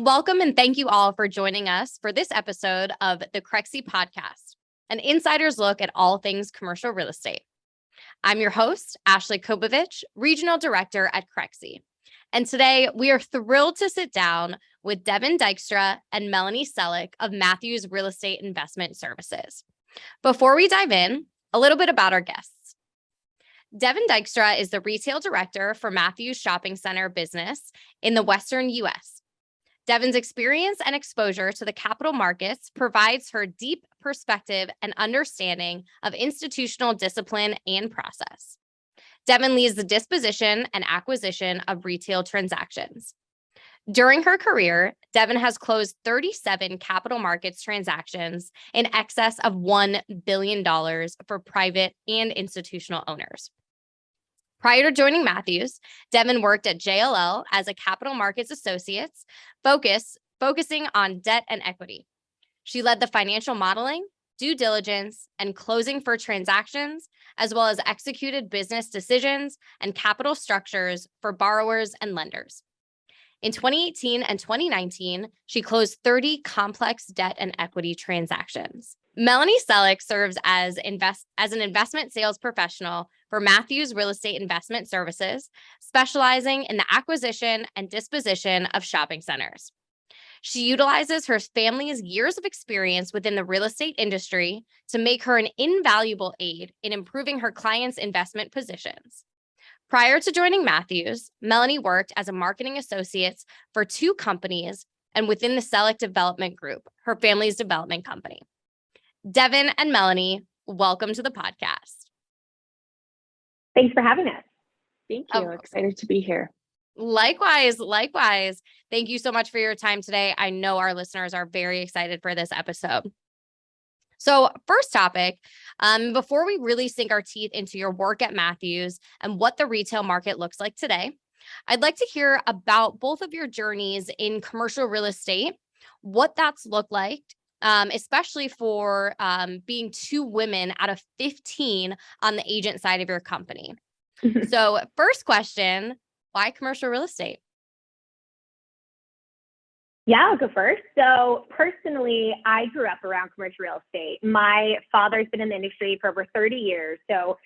Welcome and thank you all for joining us for this episode of the Crexi Podcast, an insider's look at all things commercial real estate. I'm your host, Ashley Kobovitch, Regional Director at Crexi. And today we are thrilled to sit down with Devon, Dykstra and Melanie Selleck of Matthews Real Estate Investment Services. Before we dive in, a little bit about our guests. Devon Dykstra is the Retail Director for Matthews Shopping Center business in the Western U.S. Devon's experience and exposure to the capital markets provides her deep perspective and understanding of institutional discipline and process. Devon leads the disposition and acquisition of retail transactions. During her career, Devon has closed 37 capital markets transactions in excess of $1 billion for private and institutional owners. Prior to joining Matthews, Devon worked at JLL as a capital markets associate, focusing on debt and equity. She led the financial modeling, due diligence, and closing for transactions, as well as executed business decisions and capital structures for borrowers and lenders. In 2018 and 2019, she closed 30 complex debt and equity transactions. Melanie Selleck serves as an investment sales professional for Matthews Real Estate Investment Services, specializing in the acquisition and disposition of shopping centers. She utilizes her family's years of experience within the real estate industry to make her an invaluable aid in improving her clients' investment positions. Prior to joining Matthews, Melanie worked as a marketing associate for 2 companies and within the Selleck Development Group, her family's development company. Devon and Melanie, welcome to the podcast. Thanks for having us. Thank you. Excited to be here. Likewise. Thank you so much for your time today. I know our listeners are very excited for this episode. So first topic, before we really sink our teeth into your work at Matthews and what the retail market looks like today, I'd like to hear about both of your journeys in commercial real estate, what that's looked like, especially for being 2 women out of 15 on the agent side of your company. So first question, why commercial real estate? Yeah, I'll go first. So personally, I grew up around commercial real estate. My father's been in the industry for over 30 years. So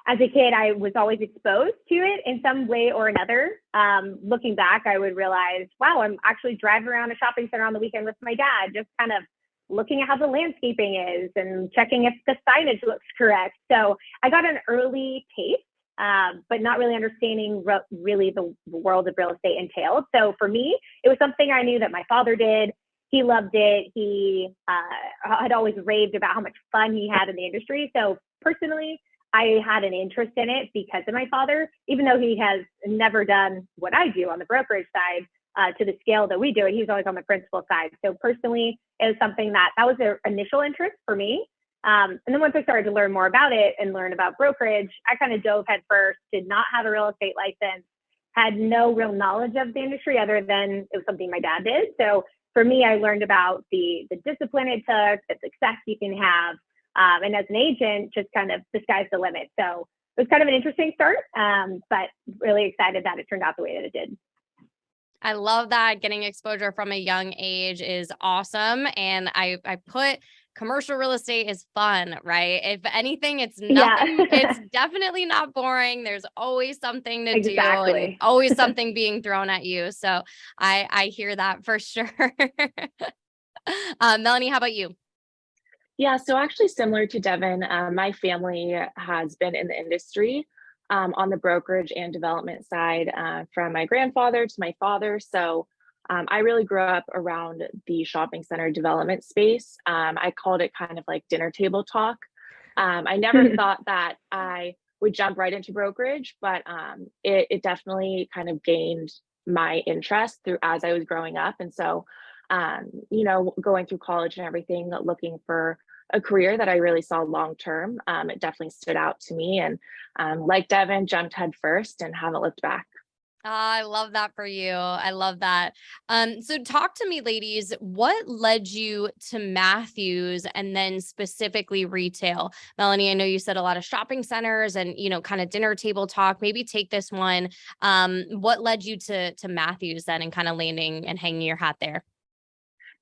as a kid, I was always exposed to it in some way or another. Looking back, I would realize, wow, I'm actually driving around a shopping center on the weekend with my dad, just kind of looking at how the landscaping is and checking if the signage looks correct. So I got an early taste, but not really understanding really the world of real estate entailed. So for me, it was something I knew that my father did. He loved it. He had always raved about how much fun he had in the industry. So personally, I had an interest in it because of my father, even though he has never done what I do on the brokerage side to the scale that we do it. He's always on the principal side. So personally, it was something that was their initial interest for me. And then once I started to learn more about it and learn about brokerage, I kind of dove head first, did not have a real estate license, had no real knowledge of the industry other than it was something my dad did. So for me, I learned about the discipline it took, the success you can have. And as an agent, just kind of the sky's the limit. So it was kind of an interesting start, but really excited that it turned out the way that it did. I love that. Getting exposure from a young age is awesome. And I put commercial real estate is fun, right? If anything, it's nothing. Yeah. It's definitely not boring. There's always something to do and always something being thrown at you. So I hear that for sure. Melanie, how about you? Yeah, so actually similar to Devon, my family has been in the industry on the brokerage and development side from my grandfather to my father. So I really grew up around the shopping center development space. I called it kind of like dinner table talk. I never thought that I would jump right into brokerage, but it definitely kind of gained my interest through as I was growing up. And so, going through college and everything, looking for a career that I really saw long-term, it definitely stood out to me. And like Devon, jumped head first and haven't looked back. I love that for you. I love that. So talk to me, ladies, what led you to Matthews and then specifically retail? Melanie, I know you said a lot of shopping centers and, kind of dinner table talk. Maybe take this one. What led you to Matthews then and kind of landing and hanging your hat there?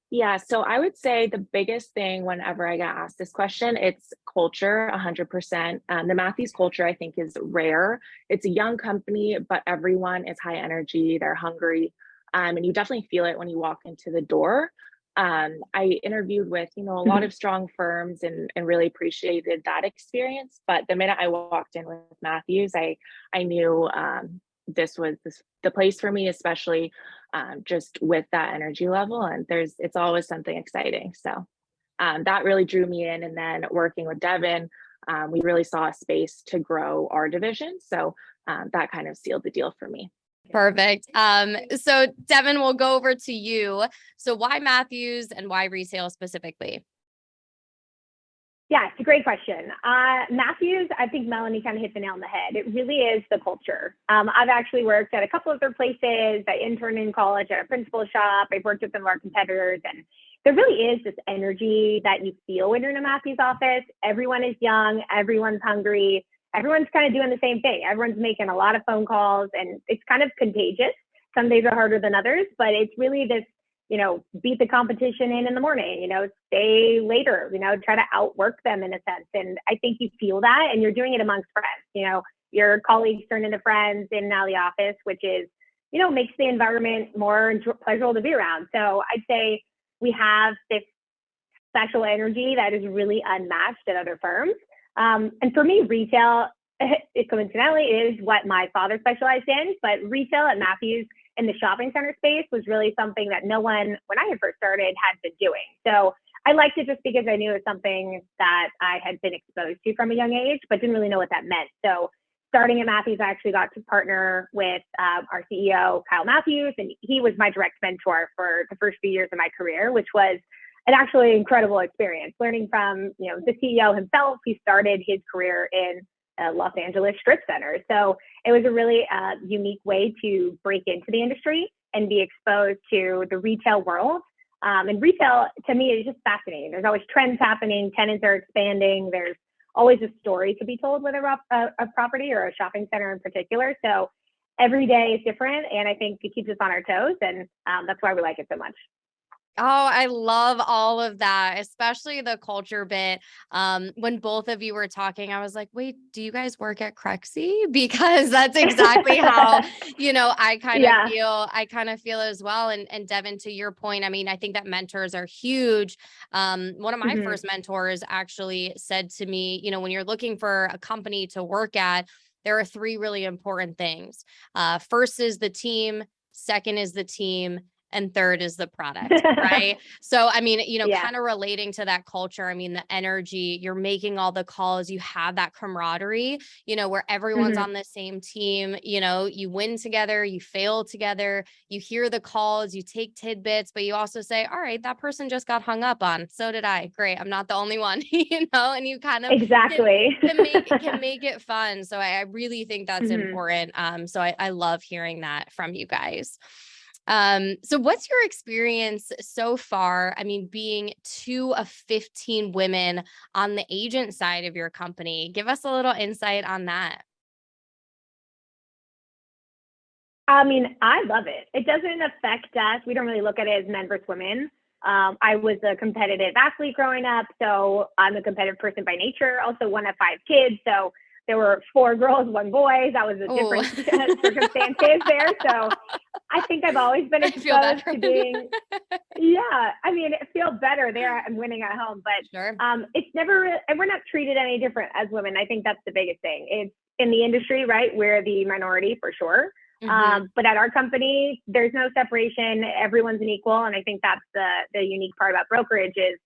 Yeah, so I would say the biggest thing whenever I get asked this question, it's culture, 100%. The Matthews culture, I think, is rare. It's a young company, but everyone is high energy. They're hungry, and you definitely feel it when you walk into the door. I interviewed with, a lot Mhm. of strong firms and really appreciated that experience. But the minute I walked in with Matthews, I knew the place for me, especially just with that energy level. And it's always something exciting. So that really drew me in. And then working with Devon, we really saw a space to grow our division. So that kind of sealed the deal for me. Perfect. So Devon, we'll go over to you. So why Matthews and why retail specifically? Yeah, it's a great question. Matthews, I think Melanie kind of hit the nail on the head. It really is the culture. I've actually worked at a couple of other places. I interned in college at a principal shop. I've worked with some of our competitors, and there really is this energy that you feel when you're in a Matthews office. Everyone is young, everyone's hungry, everyone's kind of doing the same thing. Everyone's making a lot of phone calls, and it's kind of contagious. Some days are harder than others, but it's really this beat the competition in the morning, stay later, try to outwork them in a sense. And I think you feel that, and you're doing it amongst friends, your colleagues turn into friends in now the office, which is, makes the environment more pleasurable to be around. So I'd say we have this special energy that is really unmatched at other firms. And for me, retail, it coincidentally is what my father specialized in, but retail at Matthews in the shopping center space was really something that no one, when I had first started, had been doing. So I liked it just because I knew it was something that I had been exposed to from a young age, but didn't really know what that meant. So starting at Matthews, I actually got to partner with our CEO, Kyle Matthews, and he was my direct mentor for the first few years of my career, which was an actually incredible experience, learning from the CEO himself. He started his career in Los Angeles strip center. So it was a really unique way to break into the industry and be exposed to the retail world. And retail, to me, is just fascinating. There's always trends happening. Tenants are expanding. There's always a story to be told with a property or a shopping center in particular. So every day is different. And I think it keeps us on our toes. And that's why we like it so much. Oh, I love all of that, especially the culture bit. When both of you were talking, I was like, wait, do you guys work at Crexi? Because that's exactly how, I kind of feel as well. And Devon, to your point, I mean, I think that mentors are huge. One of my Mhm. first mentors actually said to me, when you're looking for a company to work at, there are three really important things. First is the team, second is the team, and third is the product, right? So, I mean, Yeah. kind of relating to that culture, I mean, the energy, you're making all the calls, you have that camaraderie, where everyone's Mhm. on the same team, you win together, you fail together, you hear the calls, you take tidbits, but you also say, all right, that person just got hung up on. So did I. Great. I'm not the only one, and you kind of Exactly. can make it fun. So I really think that's Mhm. important. So I love hearing that from you guys. So what's your experience so far? I mean, being 2 of 15 women on the agent side of your company, give us a little insight on that. I mean, I love it. It doesn't affect us. We don't really look at it as men versus women. I was a competitive athlete growing up, so I'm a competitive person by nature. Also, one of 5 kids, so there were 4 girls, 1 boy. That was a Oh, different circumstances there. So I think I've always been I feel bad exposed for to him. being, yeah. I mean, it feels better there. I'm winning at home, Sure. but it's never, and we're not treated any different as women. I think that's the biggest thing. It's in the industry, right? We're the minority for sure. Hmm. But at our company, there's no separation. Everyone's an equal. And I think that's the unique part about brokerage is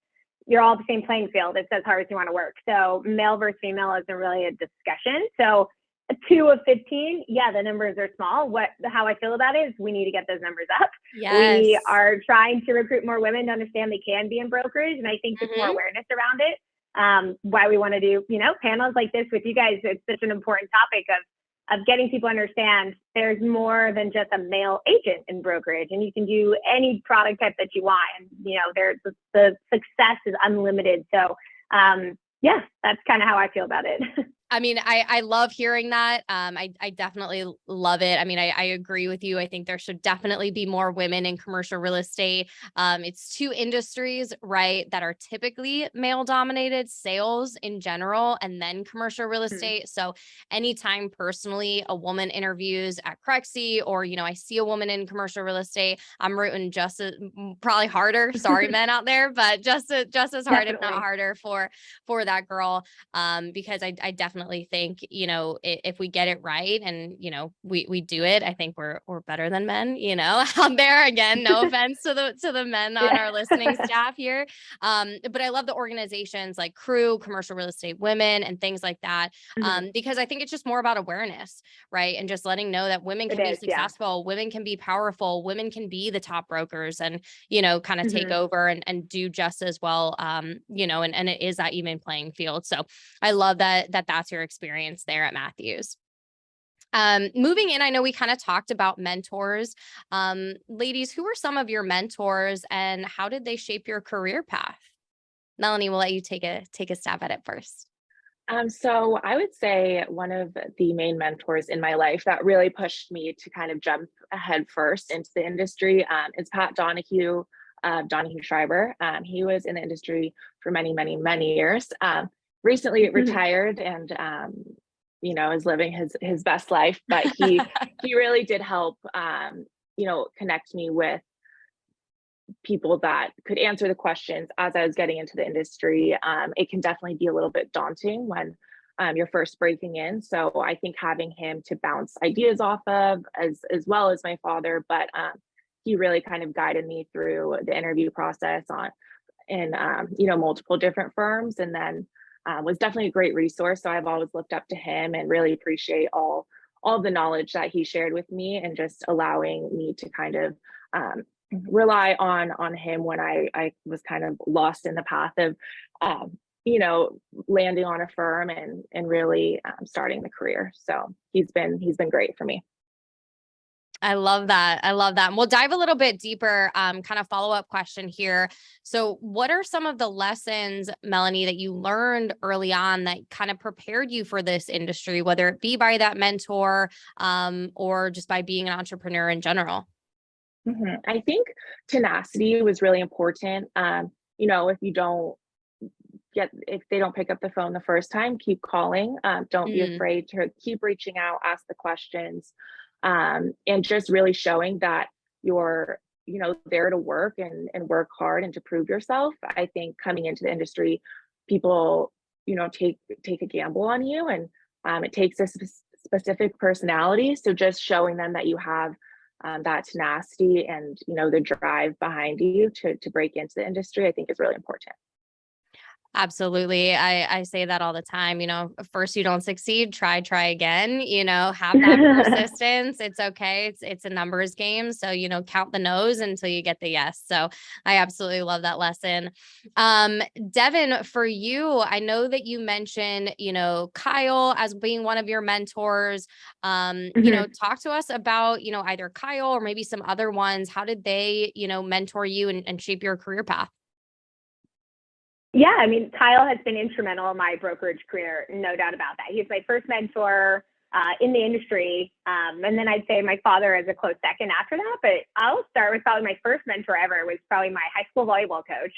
you're all the same playing field. It's as hard as you want to work. So male versus female isn't really a discussion. So 2 of 15, yeah, the numbers are small. How I feel about it is we need to get those numbers up. We Yes. are trying to recruit more women to understand they can be in brokerage. And I think just more Hmm. awareness around it. Why we want to do, panels like this with you guys. It's such an important topic of getting people to understand there's more than just a male agent in brokerage, and you can do any product type that you want. And, there's the success is unlimited. So, yeah, that's kind of how I feel about it. I mean, I love hearing that. I definitely love it. I mean, I agree with you. I think there should definitely be more women in commercial real estate. It's two industries, right, that are typically male dominated, sales in general, and then commercial real estate. So anytime personally a woman interviews at Crexi, or, I see a woman in commercial real estate, I'm rooting just as, probably harder. Sorry, men out there, but just as hard, if not harder for that girl. Because I definitely think, if we get it right and, we do it, I think we're better than men, out there. Again, no offense to the men on our listening staff here. But I love the organizations like Crew, Commercial Real Estate Women, and things like that. Because I think it's just more about awareness, right? And just letting know that women can be successful, women can be powerful, women can be the top brokers and, kind of take over and do just as well, and it is that even playing field. So I love that's your experience there at Matthews. Moving in, I know we kind of talked about mentors. Ladies, who were some of your mentors and how did they shape your career path? Melanie, we'll let you take a stab at it first. So I would say one of the main mentors in my life that really pushed me to kind of jump ahead first into the industry is Pat Donahue, Donahue Schreiber. He was in the industry for many, many, many years. Recently retired and is living his best life, but he really did help connect me with people that could answer the questions as I was getting into the industry. It can definitely be a little bit daunting when you're first breaking in. So I think having him to bounce ideas off of, as well as my father, but he really kind of guided me through the interview process in multiple different firms, and then was definitely a great resource. So I've always looked up to him and really appreciate all the knowledge that he shared with me, and just allowing me to kind of rely on him when I was kind of lost in the path of landing on a firm and really starting the career. So he's been great for me. I love that. And we'll dive a little bit deeper, kind of follow-up question here. So what are some of the lessons, Melanie, that you learned early on that kind of prepared you for this industry, whether it be by that mentor, or just by being an entrepreneur in general? I think tenacity was really important. If they don't pick up the phone the first time, keep calling. Don't be afraid to keep reaching out, ask the questions. And just really showing that you're, there to work and work hard and to prove yourself. I think coming into the industry, people, take a gamble on you, and it takes a specific personality. So just showing them that you have that tenacity and, the drive behind you to break into the industry, I think is really important. Absolutely. I say that all the time, first you don't succeed, try again, have that persistence. It's okay. It's a numbers game. So, count the no's until you get the yes. So I absolutely love that lesson. Devon, for you, I know that you mentioned, Kyle as being one of your mentors. Talk to us about, either Kyle or maybe some other ones. How did they, mentor you and shape your career path? Yeah, I mean, Kyle has been instrumental in my brokerage career, no doubt about that. He's my first mentor in the industry. And then I'd say my father is a close second after that. But I'll start with probably my first mentor ever was probably my high school volleyball coach.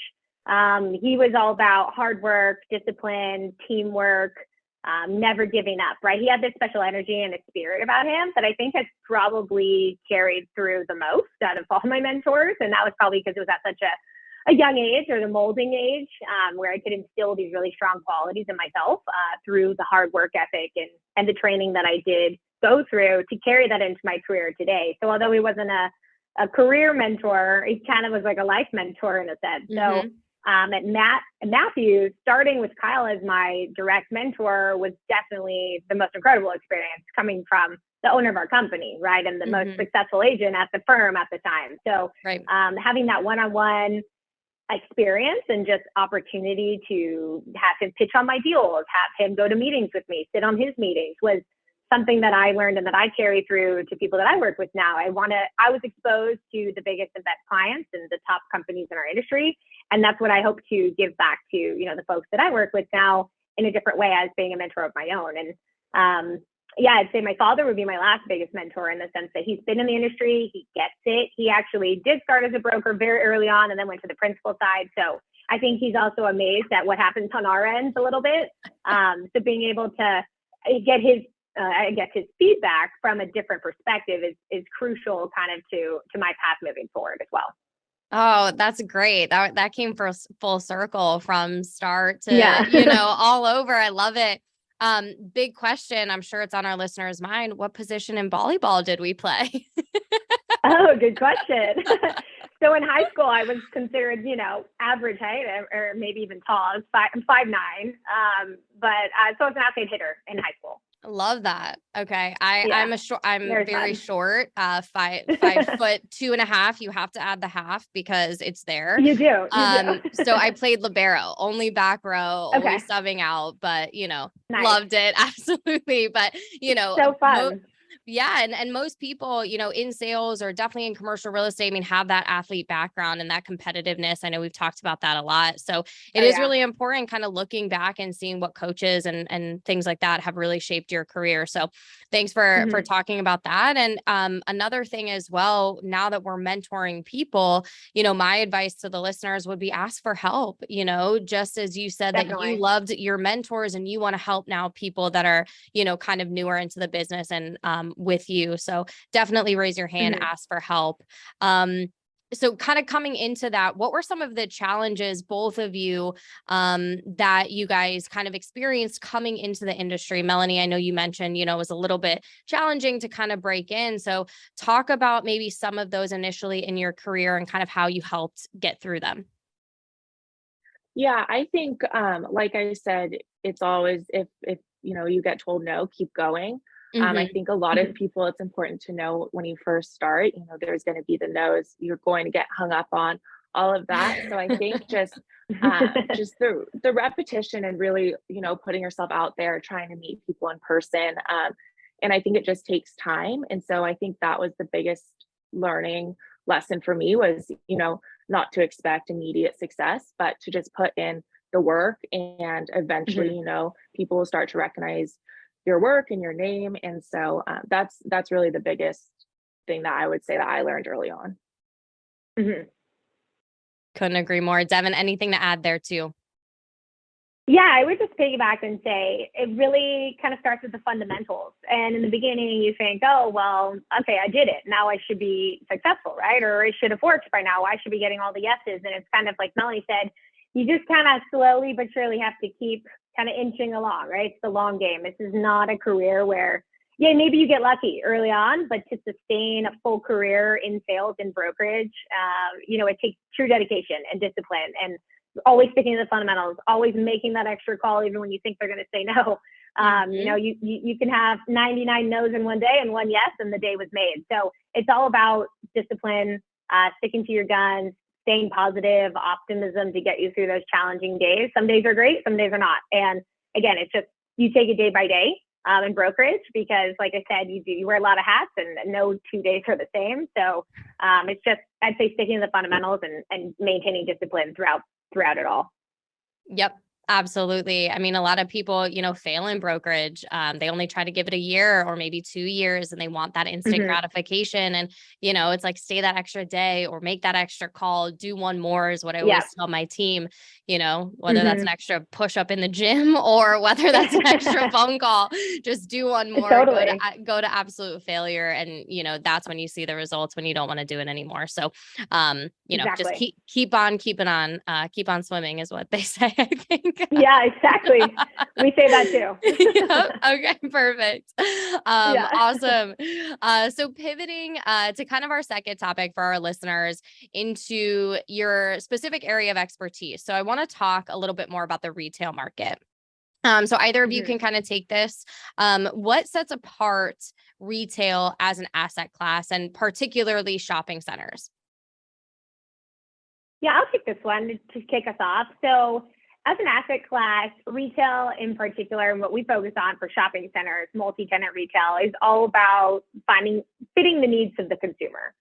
He was all about hard work, discipline, teamwork, never giving up, right? He had this special energy and a spirit about him that I think has probably carried through the most out of all my mentors. And that was probably because it was at such a young age, or the molding age, where I could instill these really strong qualities in myself through the hard work ethic and the training that I did go through to carry that into my career today. So although he wasn't a career mentor, he kind of was like a life mentor in a sense. So at Matthews, starting with Kyle as my direct mentor was definitely the most incredible experience, coming from the owner of our company, right? And the most successful agent at the firm at the time. So having that one-on-one experience and just opportunity to have him pitch on my deals, have him go to meetings with me, sit on his meetings, was something that I learned and that I carry through to people that I work with now. I was exposed to the biggest and best clients and the top companies in our industry. And that's what I hope to give back to, the folks that I work with now, in a different way as being a mentor of my own. And yeah, I'd say my father would be my last biggest mentor in the sense that he's been in the industry, he gets it. He actually did start as a broker very early on and then went to the principal side. So I think he's also amazed at what happens on our ends a little bit. So being able to get his feedback from a different perspective is crucial kind of to my path moving forward as well. Oh, that's great. That came full circle from start to, all over. I love it. Big question. I'm sure it's on our listeners' mind. What position in volleyball did we play? Oh, good question. So in high school, I was considered, average height or maybe even tall. I'm 5'9". So I was an outside hitter in high school. Love that. Okay. I'm very short, 5'2.5". You have to add the half because it's there. You do. So I played libero, only back row, only subbing out, but nice. Loved it. Absolutely. But so fun. Yeah. And most people, in sales or definitely in commercial real estate, have that athlete background and that competitiveness. I know we've talked about that a lot. So it is really important kind of looking back and seeing what coaches and things like that have really shaped your career. So thanks for talking about that. And another thing as well, now that we're mentoring people, my advice to the listeners would be ask for help, just as you said that you loved your mentors and you want to help now people that are, kind of newer into the business and with you. So definitely raise your hand, ask for help. So kind of coming into that, what were some of the challenges, both of you, that you guys kind of experienced coming into the industry? Melanie, I know you mentioned, it was a little bit challenging to kind of break in. So talk about maybe some of those initially in your career and kind of how you helped get through them. Yeah, I think, like I said, it's always, if you get told no, keep going. I think a lot of people, it's important to know when you first start, there's going to be the no's, you're going to get hung up on, all of that. So I think just the repetition and really, putting yourself out there, trying to meet people in person. And I think it just takes time. And so I think that was the biggest learning lesson for me was, not to expect immediate success, but to just put in the work and eventually, people will start to recognize your work and your name. And so that's really the biggest thing that I would say that I learned early on. Couldn't agree more. Devon, anything to add there too? Yeah, I would just piggyback and say it really kind of starts with the fundamentals. And in the beginning, you think, oh, well, okay, I did it. Now I should be successful, right? Or it should have worked by now. I should be getting all the yeses. And it's kind of like Melanie said, you just kind of slowly but surely have to keep kind of inching along, right? It's the long game. This is not a career where, maybe you get lucky early on, but to sustain a full career in sales and brokerage, it takes true dedication and discipline and always sticking to the fundamentals, always making that extra call, even when you think they're going to say no. You can have 99 no's in one day and one yes, and the day was made. So it's all about discipline, sticking to your guns, staying positive, optimism to get you through those challenging days. Some days are great, some days are not. And again, it's just, you take it day by day in brokerage because like I said, you wear a lot of hats and no 2 days are the same. So it's just, I'd say sticking to the fundamentals and maintaining discipline throughout it all. Yep. Absolutely. A lot of people, fail in brokerage. They only try to give it a year or maybe 2 years and they want that instant gratification. And, it's like stay that extra day or make that extra call, do one more is what I always tell my team, whether that's an extra push up in the gym or whether that's an extra phone call, just do one more, totally. go to absolute failure. And, that's when you see the results when you don't want to do it anymore. So, just keep on keeping on, keep on swimming is what they say, I think. Yeah, exactly. We say that too. Yep. Okay, perfect. Awesome. So pivoting to kind of our second topic for our listeners into your specific area of expertise. So I want to talk a little bit more about the retail market. So either of you can kind of take this. What sets apart retail as an asset class and particularly shopping centers? Yeah, I'll take this one to kick us off. So as an asset class, retail in particular, and what we focus on for shopping centers, multi-tenant retail, is all about fitting the needs of the consumer.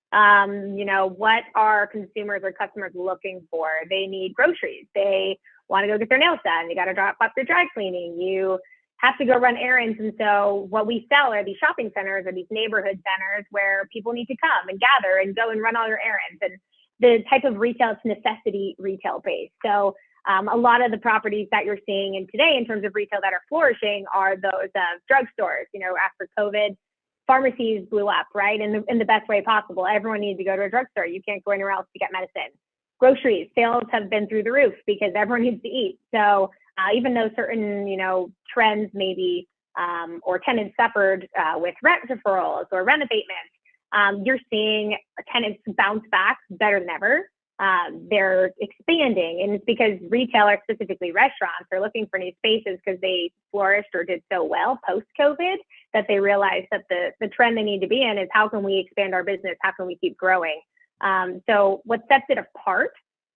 What are consumers or customers looking for? They need groceries. They want to go get their nails done. You got to drop off their dry cleaning. You have to go run errands. And so what we sell are these shopping centers or these neighborhood centers where people need to come and gather and go and run all their errands. And the type of retail is necessity retail based. So a lot of the properties that you're seeing in today in terms of retail that are flourishing are those drugstores. After COVID, pharmacies blew up, right? In the best way possible. Everyone needed to go to a drugstore. You can't go anywhere else to get medicine. Groceries, sales have been through the roof because everyone needs to eat. So even though certain, trends maybe or tenants suffered with rent deferrals or rent abatements, you're seeing tenants bounce back better than ever. They're expanding, and it's because retailers, specifically restaurants, are looking for new spaces because they flourished or did so well post-COVID that they realized that the trend they need to be in is how can we expand our business? How can we keep growing? So what sets it apart,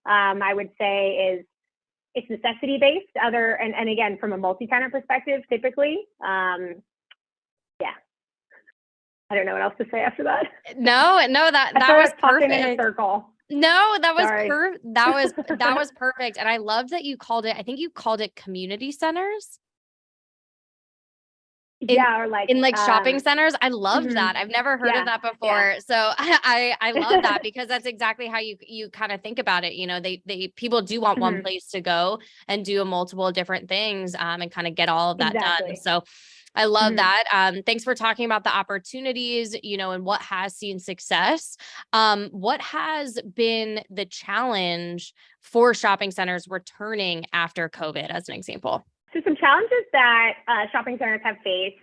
I would say, is it's necessity-based. And again, from a multi-tenant perspective, typically, yeah. I don't know what else to say after that. No, that was perfect. In a circle. No, that was that was perfect. And I love that you called it, I think you called it community centers. In shopping centers. I loved that. I've never heard of that before. Yeah. So I love that because that's exactly how you kind of think about it. People do want one place to go and do multiple different things and kind of get all of that done. So I love that. Thanks for talking about the opportunities, and what has seen success. What has been the challenge for shopping centers returning after COVID, as an example? So some challenges that shopping centers have faced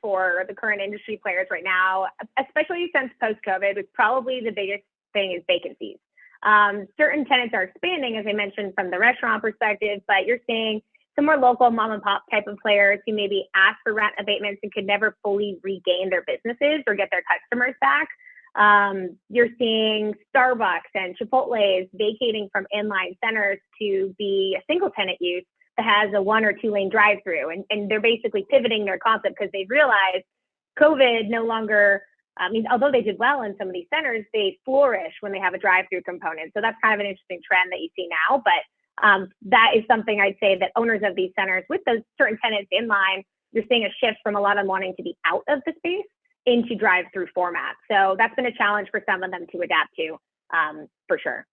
for the current industry players right now, especially since post-COVID, was probably the biggest thing is vacancies. Certain tenants are expanding, as I mentioned, from the restaurant perspective, but you're seeing some more local mom and pop type of players who maybe ask for rent abatements and could never fully regain their businesses or get their customers back. You're seeing Starbucks and Chipotle's vacating from inline centers to be a single tenant use that has a 1 or 2 lane drive through. And they're basically pivoting their concept because they've realized COVID no longer, although they did well in some of these centers, they flourish when they have a drive through component. So that's kind of an interesting trend that you see now. But that is something I'd say that owners of these centers with those certain tenants in line, you're seeing a shift from a lot of them wanting to be out of the space into drive-through formats. So that's been a challenge for some of them to adapt to, for sure.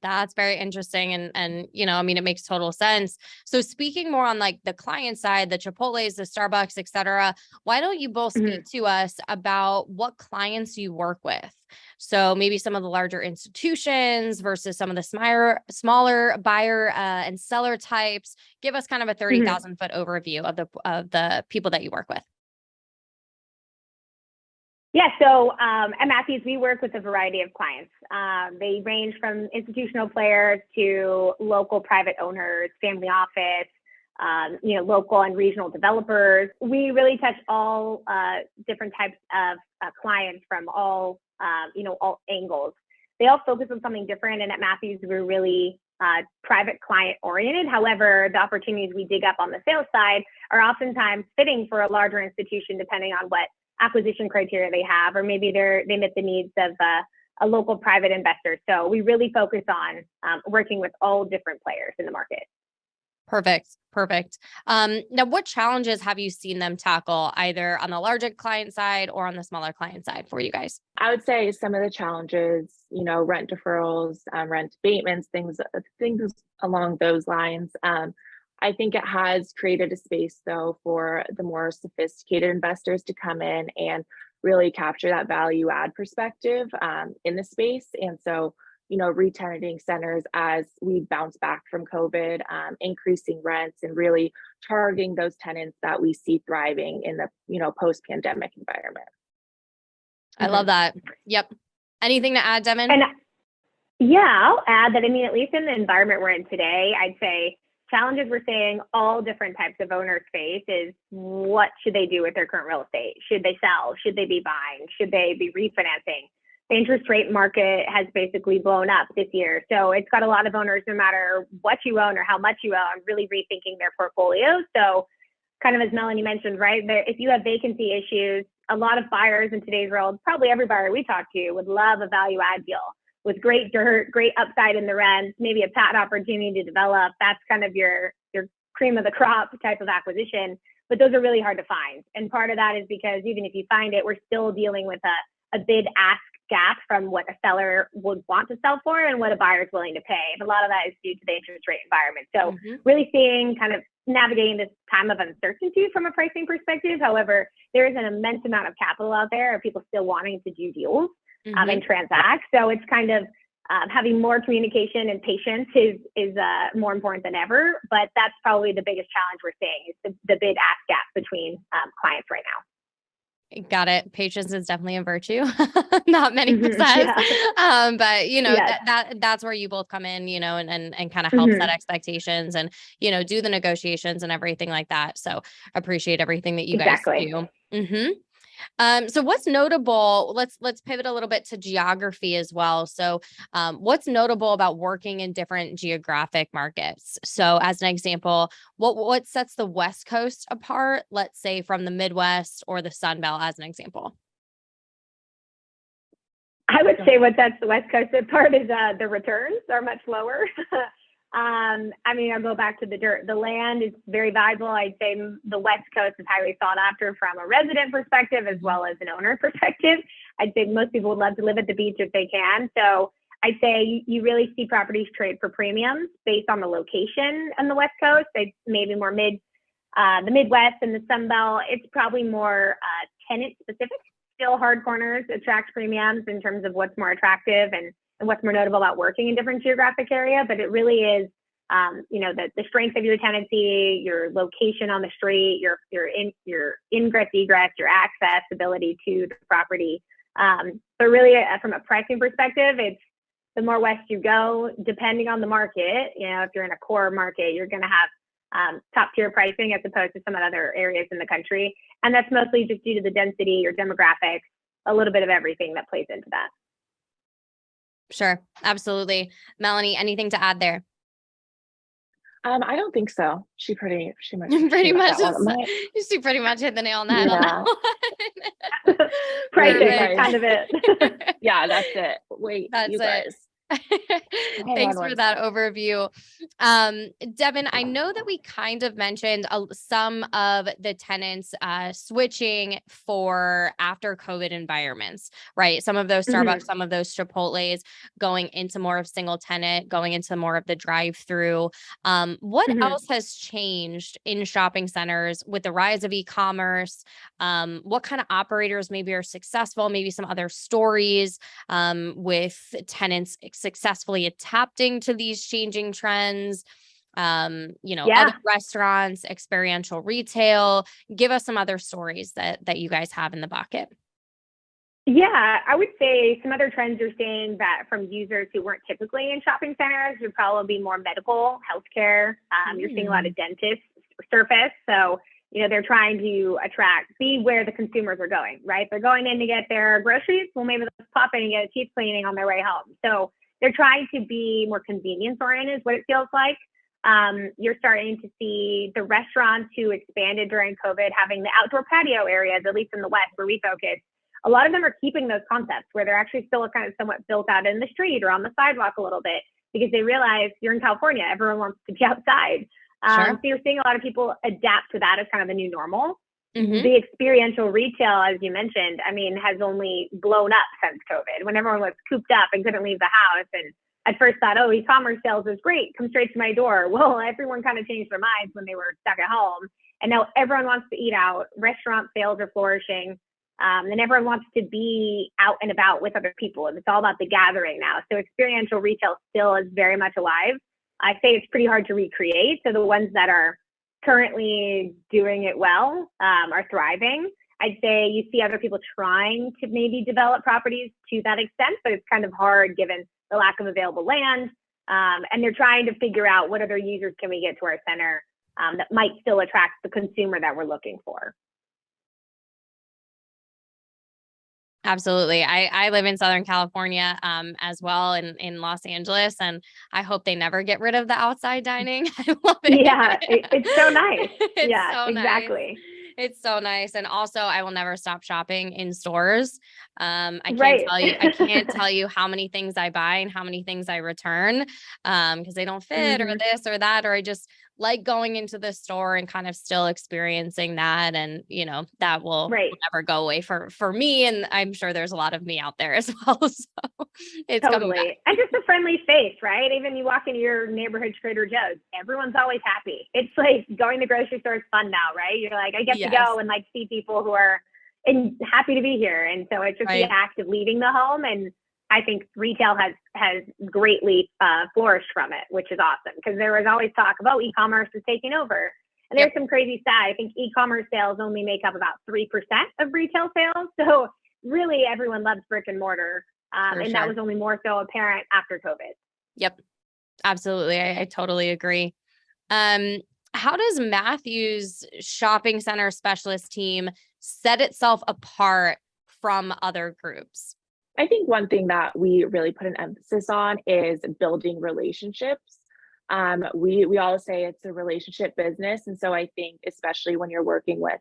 That's very interesting. And, it makes total sense. So speaking more on like the client side, the Chipotle's, the Starbucks, et cetera, why don't you both speak to us about what clients you work with? So maybe some of the larger institutions versus some of the smaller buyer and seller types. Give us kind of a 30,000 foot overview of the people that you work with. Yeah, so at Matthews, we work with a variety of clients. They range from institutional players to local private owners, family office, local and regional developers. We really touch all different types of clients from all angles. They all focus on something different, and at Matthews, we're really private client oriented. However, the opportunities we dig up on the sales side are oftentimes fitting for a larger institution, depending on what acquisition criteria they have, or maybe they meet the needs of a local private investor. So we really focus on working with all different players in the market. Perfect. Now, what challenges have you seen them tackle either on the larger client side or on the smaller client side for you guys? I would say some of the challenges, rent deferrals, rent abatements, things along those lines. I think it has created a space, though, for the more sophisticated investors to come in and really capture that value add perspective in the space. And so, re-tenanting centers as we bounce back from COVID, increasing rents and really targeting those tenants that we see thriving in the, post-pandemic environment. I love that. Yep. Anything to add, Devon? And I'll add that, at least in the environment we're in today, I'd say challenges we're seeing all different types of owners face is what should they do with their current real estate? Should they sell? Should they be buying? Should they be refinancing? the interest rate market has basically blown up this year. So it's got a lot of owners, no matter what you own or how much you own, really rethinking their portfolio. So kind of as Melanie mentioned, right, if you have vacancy issues, a lot of buyers in today's world, probably every buyer we talk to, would love a value add deal with great dirt, great upside in the rent, maybe a pad opportunity to develop. That's kind of your cream of the crop type of acquisition. But those are really hard to find. And part of that is because even if you find it, we're still dealing with a bid ask gap from what a seller would want to sell for and what a buyer is willing to pay. And a lot of that is due to the interest rate environment. So really seeing kind of navigating this time of uncertainty from a pricing perspective. However, there is an immense amount of capital out there of people still wanting to do deals and transact. So it's kind of having more communication and patience is more important than ever. But that's probably the biggest challenge we're seeing is the bid ask gap between clients right now. Got it. Patience is definitely a virtue. Not many possess. But that's where you both come in, and kind of help set expectations and, do the negotiations and everything like that. So appreciate everything that you guys do. So what's notable, let's pivot a little bit to geography as well. So what's notable about working in different geographic markets? So as an example, what sets the West Coast apart, let's say from the Midwest or the Sun Belt as an example? I would say what sets the West Coast apart is the returns are much lower. I'll go back to the dirt. The land is very valuable. I'd say the West Coast is highly sought after from a resident perspective as well as an owner perspective. I'd say most people would love to live at the beach if they can. So I'd say you really see properties trade for premiums based on the location on the West Coast. It's maybe more the Midwest and the Sun Belt. It's probably more tenant specific. Still hard corners attract premiums in terms of what's more attractive and what's more notable about working in different geographic area, but it really is, the strength of your tenancy, your location on the street, your ingress, egress, your access ability to the property. But really, from a pricing perspective, it's the more west you go, depending on the market. If you're in a core market, you're going to have top tier pricing as opposed to some other areas in the country, and that's mostly just due to the density, your demographics, a little bit of everything that plays into that. Sure. Absolutely. Melanie, anything to add there? I don't think so. She pretty much you pretty much hit the nail on the head on that one. Pricing, kind of it. Yeah, that's it. Wait, that's you guys. Thanks for that overview. Devon, I know that we kind of mentioned some of the tenants switching for after COVID environments, right? Some of those Starbucks, some of those Chipotles going into more of single tenant, going into more of the drive-through. What else has changed in shopping centers with the rise of e-commerce? What kind of operators maybe are successful? Maybe some other stories with tenants successfully adapting to these changing trends, other restaurants, experiential retail. Give us some other stories that you guys have in the bucket. Yeah, I would say some other trends you're seeing that from users who weren't typically in shopping centers would probably be more medical, healthcare. You're seeing a lot of dentists surface. So, they're trying to be where the consumers are going, right? They're going in to get their groceries. Well, maybe they'll pop in and get a teeth cleaning on their way home. So they're trying to be more convenience oriented is what it feels like. You're starting to see the restaurants who expanded during COVID having the outdoor patio areas, at least in the West where we focus. A lot of them are keeping those concepts where they're actually still kind of somewhat built out in the street or on the sidewalk a little bit because they realize you're in California, everyone wants to be outside. So you're seeing a lot of people adapt to that as kind of the new normal. The experiential retail, as you mentioned, has only blown up since COVID when everyone was cooped up and couldn't leave the house. And at first thought, e-commerce sales is great. Come straight to my door. Well, everyone kind of changed their minds when they were stuck at home. And now everyone wants to eat out. Restaurant sales are flourishing. And everyone wants to be out and about with other people. And it's all about the gathering now. So experiential retail still is very much alive. I say it's pretty hard to recreate. So the ones that are currently doing it well are thriving. I'd say you see other people trying to maybe develop properties to that extent, but it's kind of hard given the lack of available land. And they're trying to figure out what other users can we get to our center that might still attract the consumer that we're looking for. Absolutely. I live in Southern California as well in Los Angeles, and I hope they never get rid of the outside dining. I love Yeah, it. it's so nice. It's Yeah, so nice. exactly. It's so nice. And also I will never stop shopping in stores. Right. I can't tell you how many things I buy and how many things I return because they don't fit or hmm this or that, or I just like going into the store and kind of still experiencing that. And, that will Right. never go away for me. And I'm sure there's a lot of me out there as well. So it's coming back. Totally. And just a friendly face, right? Even you walk into your neighborhood Trader Joe's, everyone's always happy. It's like going to the grocery store is fun now, right? You're like, I get to Yes. go and like see people who are happy to be here. And so it's just the Right. act of leaving the home. And I think retail has greatly flourished from it, which is awesome because there was always talk of, oh, e-commerce is taking over. And there's Yep. some crazy stat. I think e-commerce sales only make up about 3% of retail sales. So really everyone loves brick and mortar. For And that sure. was only more so apparent after COVID. Yep. Absolutely. I totally agree. Um, how does Matthew's shopping center specialist team set itself apart from other groups? I think one thing that we really put an emphasis on is building relationships. We all say it's a relationship business, and so I think especially when you're working with,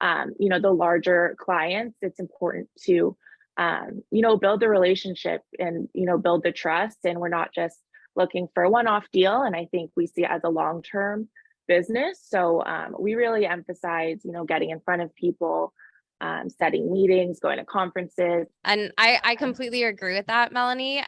the larger clients, it's important to, build the relationship and build the trust. And we're not just looking for a one-off deal. And I think we see it as a long-term business. So we really emphasize, getting in front of people, setting meetings, going to conferences. And I completely agree with that, Melanie.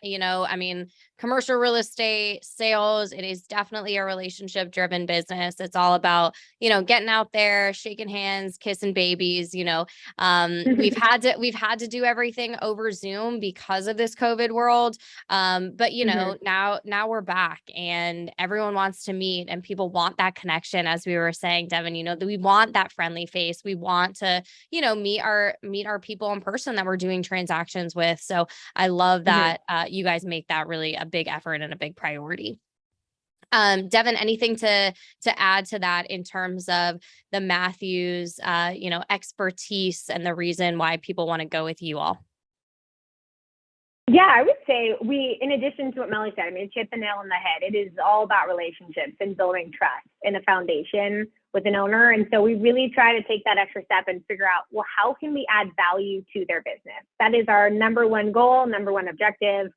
Commercial real estate sales, it is definitely a relationship driven business. It's all about, getting out there, shaking hands, kissing babies, we've had to do everything over Zoom because of this COVID world. But now we're back and everyone wants to meet and people want that connection. As we were saying, Devon, that we want that friendly face. We want to, meet our people in person that we're doing transactions with. So I love that you guys make that really a big effort and a big priority. Devon, anything to add to that in terms of the Matthews, expertise and the reason why people want to go with you all? Yeah, I would say in addition to what Melanie said, it hit the nail on the head. It is all about relationships and building trust and a foundation with an owner. And so we really try to take that extra step and figure out, well, how can we add value to their business? That is our number one goal, number one objective.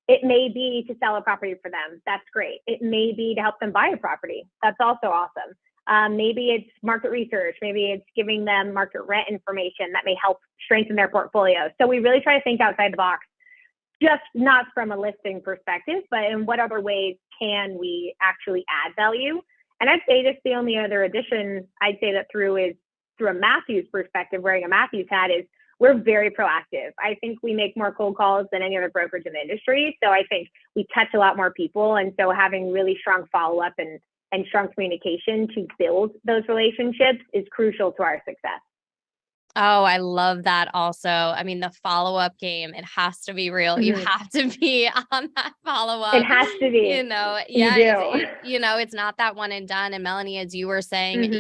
It may be to sell a property for them. That's great. It may be to help them buy a property. That's also awesome. Maybe it's market research. Maybe it's giving them market rent information that may help strengthen their portfolio. So we really try to think outside the box, just not from a listing perspective, but in what other ways can we actually add value? And I'd say just the only other addition I'd say that through a Matthews perspective, wearing a Matthews hat, is we're very proactive. I think we make more cold calls than any other brokerage in the industry. So I think we touch a lot more people. And so having really strong follow-up and strong communication to build those relationships is crucial to our success. Oh, I love that also. The follow-up game, it has to be real. You have to be on that follow-up. It has to be. It's not that one and done. And Melanie, as you were saying,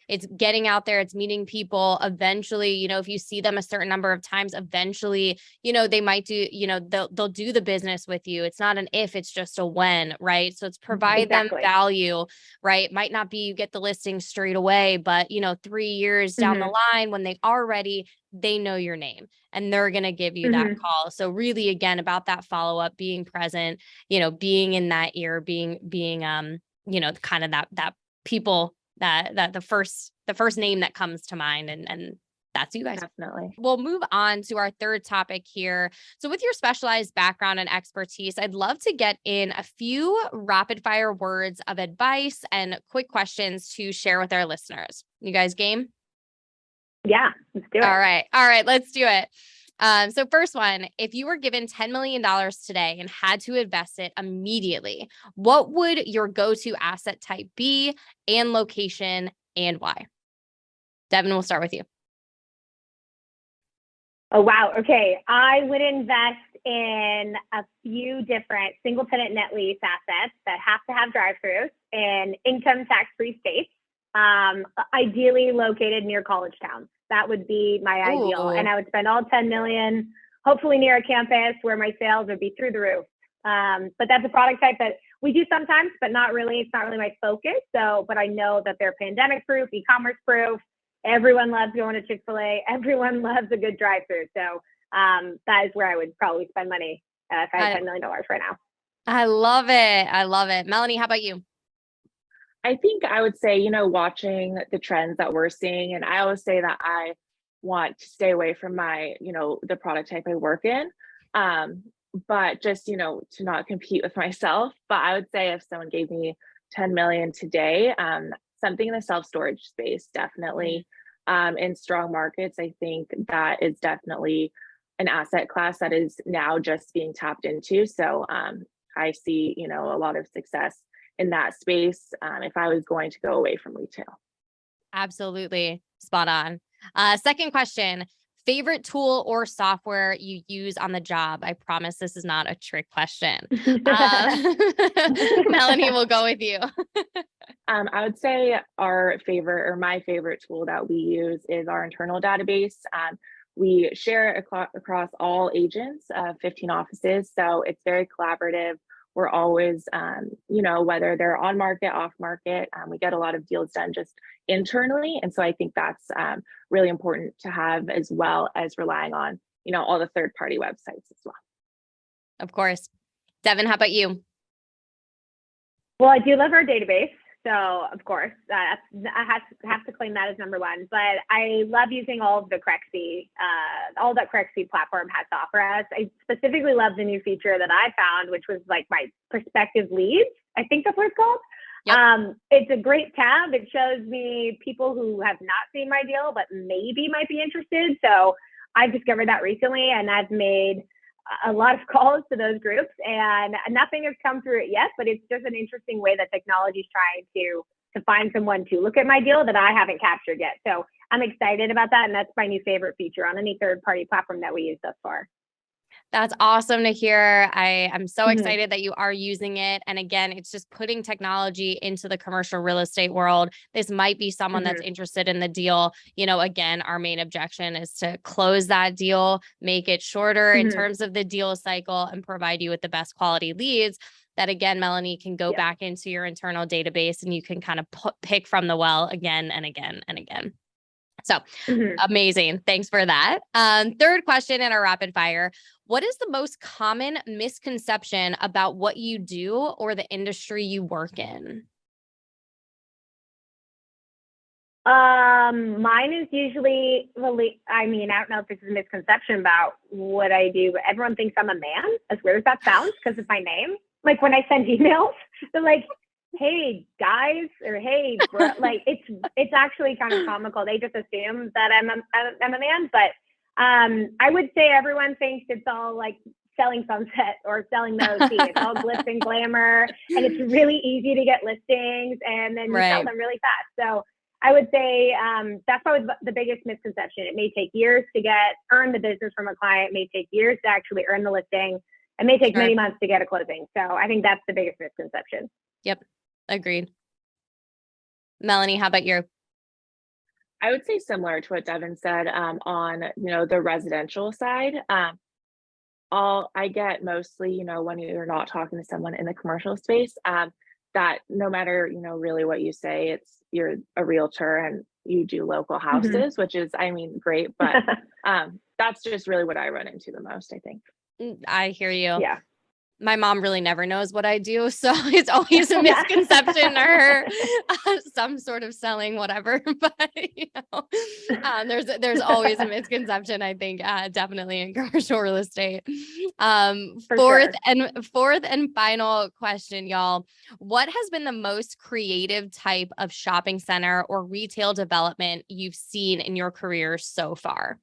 it's getting out there, it's meeting people. Eventually, if you see them a certain number of times, eventually, they might do, they'll do the business with you. It's not an if, it's just a when, right? So it's provide them value, right? Might not be you get the listing straight away, but 3 years down the line when they are ready, they know your name and they're going to give you that call. So really, again, about that follow-up, being present, being in that ear, being kind of that people that the first name that comes to mind, and that's you guys. Definitely. We'll move on to our third topic here. So with your specialized background and expertise, I'd love to get in a few rapid fire words of advice and quick questions to share with our listeners. You guys game? Yeah, let's do it. All right, let's do it. So first one, if you were given $10 million today and had to invest it immediately, what would your go-to asset type be and location and why? Devon, we'll start with you. Oh, wow. Okay. I would invest in a few different single tenant net lease assets that have to have drive-throughs in income tax-free states. ideally located near college towns. That would be my ideal. And I would spend all 10 million, hopefully near a campus where my sales would be through the roof. But that's a product type that we do sometimes, but not really. It's not really my focus. So, but I know that they're pandemic proof, e-commerce proof. Everyone loves going to Chick-fil-A. Everyone loves a good drive-through. So that is where I would probably spend money if I had $10 million right now. I love it. I love it. Melanie, how about you? I think I would say, watching the trends that we're seeing, and I always say that I want to stay away from my, the product type I work in, but just, to not compete with myself. But I would say if someone gave me 10 million today, something in the self-storage space, definitely, in strong markets, I think that is definitely an asset class that is now just being tapped into. So I see, a lot of success in that space if I was going to go away from retail. Absolutely. Spot on. Second question, favorite tool or software you use on the job? I promise this is not a trick question. Melanie, we'll go with you. I would say my favorite tool that we use is our internal database. We share it across all agents, 15 offices. So it's very collaborative. We're always, whether they're on market, off market, we get a lot of deals done just internally. And so I think that's really important to have, as well as relying on, all the third-party websites as well. Of course. Devon, how about you? Well, I do love our database. So of course, I have to claim that as number one, but I love using all of the Crexi, all that Crexi platform has to offer us. I specifically love the new feature that I found, which was like my prospective leads. I think that's what it's called. Yep. It's a great tab. It shows me people who have not seen my deal, but maybe might be interested. So I've discovered that recently, and I've made a lot of calls to those groups, and nothing has come through it yet, but it's just an interesting way that technology is trying to find someone to look at my deal that I haven't captured yet. So I'm excited about that. And that's my new favorite feature on any third-party platform that we use thus far. That's awesome to hear. I'm so excited that you are using it. And again, it's just putting technology into the commercial real estate world. This might be someone that's interested in the deal. Again, our main objection is to close that deal, make it shorter in terms of the deal cycle, and provide you with the best quality leads that, again, Melanie, can go back into your internal database and you can kind of pick from the well again and again and again. So amazing. Thanks for that. Third question in our rapid fire. What is the most common misconception about what you do or the industry you work in? Mine is usually really, I don't know if this is a misconception about what I do, but everyone thinks I'm a man, as weird as that sounds, because of my name. Like when I send emails, they're like, hey guys, or hey bro. Like it's actually kind of comical. They just assume that I'm a man, but I would say everyone thinks it's all like selling Sunset or selling the OC. It's all glitz and glamour, and it's really easy to get listings, and then you sell them really fast. So I would say that's probably the biggest misconception. It may take years to earn the business from a client. It may take years to actually earn the listing. It may take many months to get a closing. So I think that's the biggest misconception. Yep. Agreed. Melanie, how about you? I would say similar to what Devon said on, the residential side. I get mostly, when you're not talking to someone in the commercial space, that no matter, really what you say, you're a realtor and you do local houses, which is, great, but that's just really what I run into the most, I think. I hear you. Yeah. My mom really never knows what I do. So it's always a misconception to her, some sort of selling, whatever. But, there's always a misconception, I think, definitely in commercial real estate. Fourth and final question, y'all. What has been the most creative type of shopping center or retail development you've seen in your career so far?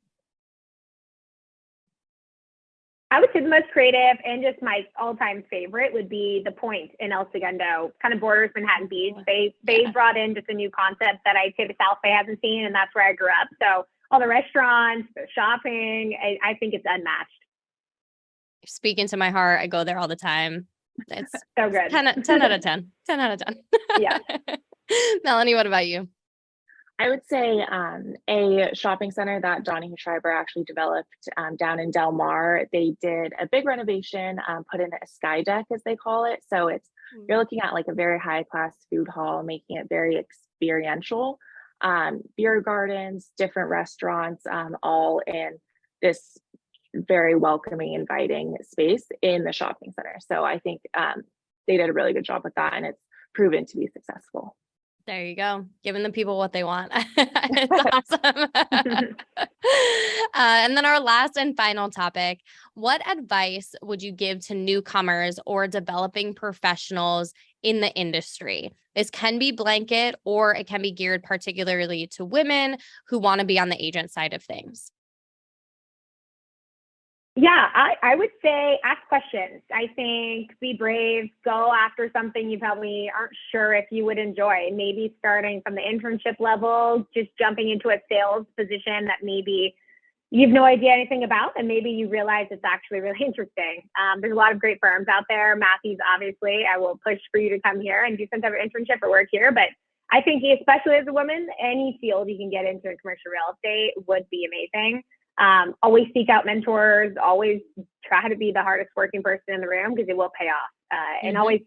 I would say the most creative and just my all-time favorite would be the Point in El Segundo, kind of borders Manhattan Beach. They brought in just a new concept that I'd say the South Bay hasn't seen, and that's where I grew up. So all the restaurants, the shopping, I think it's unmatched. Speaking to my heart, I go there all the time. It's so good. 10 out of 10. 10 out of 10. Yeah. Melanie, what about you? I would say a shopping center that Donnie Schreiber actually developed down in Del Mar. They did a big renovation, put in a sky deck, as they call it. So you're looking at like a very high class food hall, making it very experiential. Beer gardens, different restaurants, all in this very welcoming, inviting space in the shopping center. So I think they did a really good job with that, and it's proven to be successful. There you go. Giving the people what they want. It's awesome. And then our last and final topic, what advice would you give to newcomers or developing professionals in the industry? This can be blanket, or it can be geared particularly to women who want to be on the agent side of things. Yeah, I would say ask questions. I think be brave, go after something you probably aren't sure if you would enjoy. Maybe starting from the internship level, just jumping into a sales position that maybe you have no idea anything about, and maybe you realize it's actually really interesting. There's a lot of great firms out there. Matthew's, obviously, I will push for you to come here and do some type of internship or work here. But I think, especially as a woman, any field you can get into in commercial real estate would be amazing. Always seek out mentors, always try to be the hardest working person in the room, because it will pay off. And always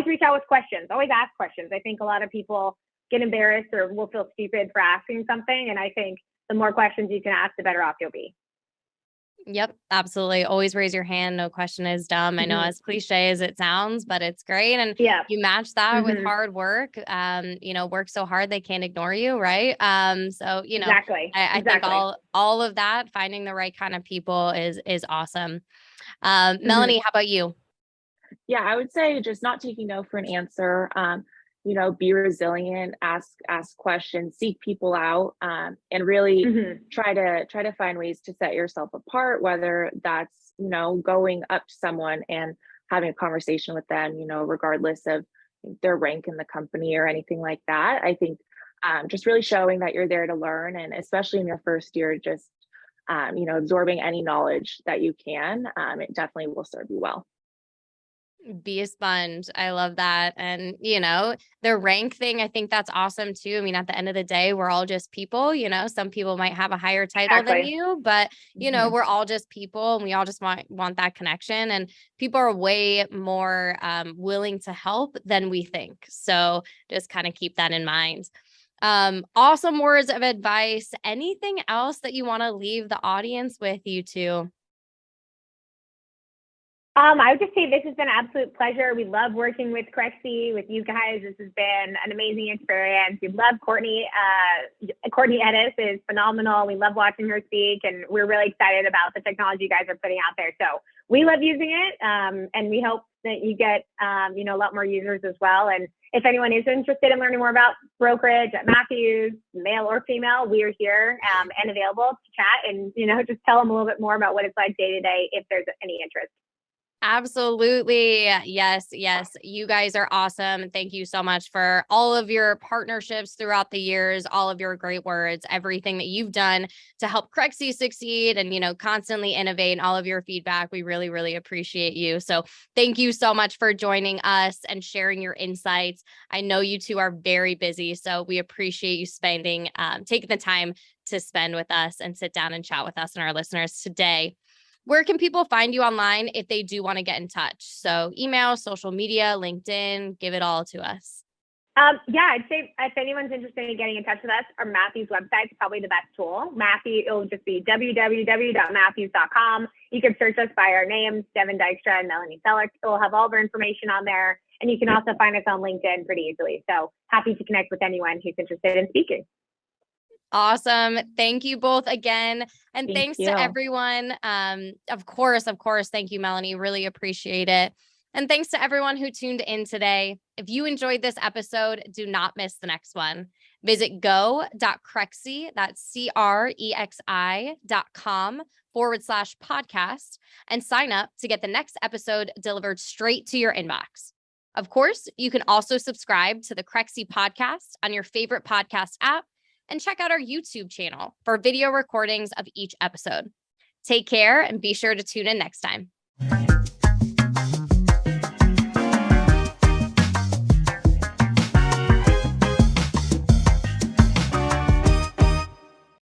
reach out with questions, always ask questions. I think a lot of people get embarrassed or will feel stupid for asking something. And I think the more questions you can ask, the better off you'll be. Yep, absolutely. Always raise your hand. No question is dumb. I know, as cliche as it sounds, but it's great. And you match that with hard work. Work so hard they can't ignore you, right? Exactly. I think all of that, finding the right kind of people is awesome. Melanie, how about you? Yeah, I would say just not taking no for an answer. Be resilient, ask questions, seek people out, and really try to find ways to set yourself apart, whether that's, going up to someone and having a conversation with them, regardless of their rank in the company or anything like that. I think just really showing that you're there to learn, and especially in your first year, just absorbing any knowledge that you can. It definitely will serve you well. Be a sponge. I love that. And, the rank thing, I think that's awesome too. I mean, at the end of the day, we're all just people, some people might have a higher title than you, but we're all just people, and we all just want that connection, and people are way more willing to help than we think. So just kind of keep that in mind. Awesome words of advice. Anything else that you want to leave the audience with, you two? I would just say this has been an absolute pleasure. We love working with Crexi, with you guys. This has been an amazing experience. We love Courtney. Courtney Edis is phenomenal. We love watching her speak, and we're really excited about the technology you guys are putting out there. So we love using it, and we hope that you get, a lot more users as well. And if anyone is interested in learning more about brokerage at Matthews, male or female, we are here and available to chat and, just tell them a little bit more about what it's like day to day if there's any interest. Absolutely. Yes. You guys are awesome. Thank you so much for all of your partnerships throughout the years, all of your great words, everything that you've done to help Crexi succeed and, constantly innovate, and all of your feedback. We really, really appreciate you. So thank you so much for joining us and sharing your insights. I know you two are very busy, so we appreciate you taking the time to spend with us and sit down and chat with us and our listeners today. Where can people find you online if they do want to get in touch? So email, social media, LinkedIn, give it all to us. I'd say if anyone's interested in getting in touch with us, our Matthews website is probably the best tool. It'll just be www.matthews.com. You can search us by our names, Devon, Dykstra, and Melanie Selleck. It'll have all of our information on there. And you can also find us on LinkedIn pretty easily. So happy to connect with anyone who's interested in speaking. Awesome. Thank you both again. And thanks to everyone. Of course, thank you, Melanie. Really appreciate it. And thanks to everyone who tuned in today. If you enjoyed this episode, do not miss the next one. Visit go.crexi, that's CREXI.com/podcast, and sign up to get the next episode delivered straight to your inbox. Of course, you can also subscribe to the Crexi Podcast on your favorite podcast app, and check out our YouTube channel for video recordings of each episode. Take care and be sure to tune in next time.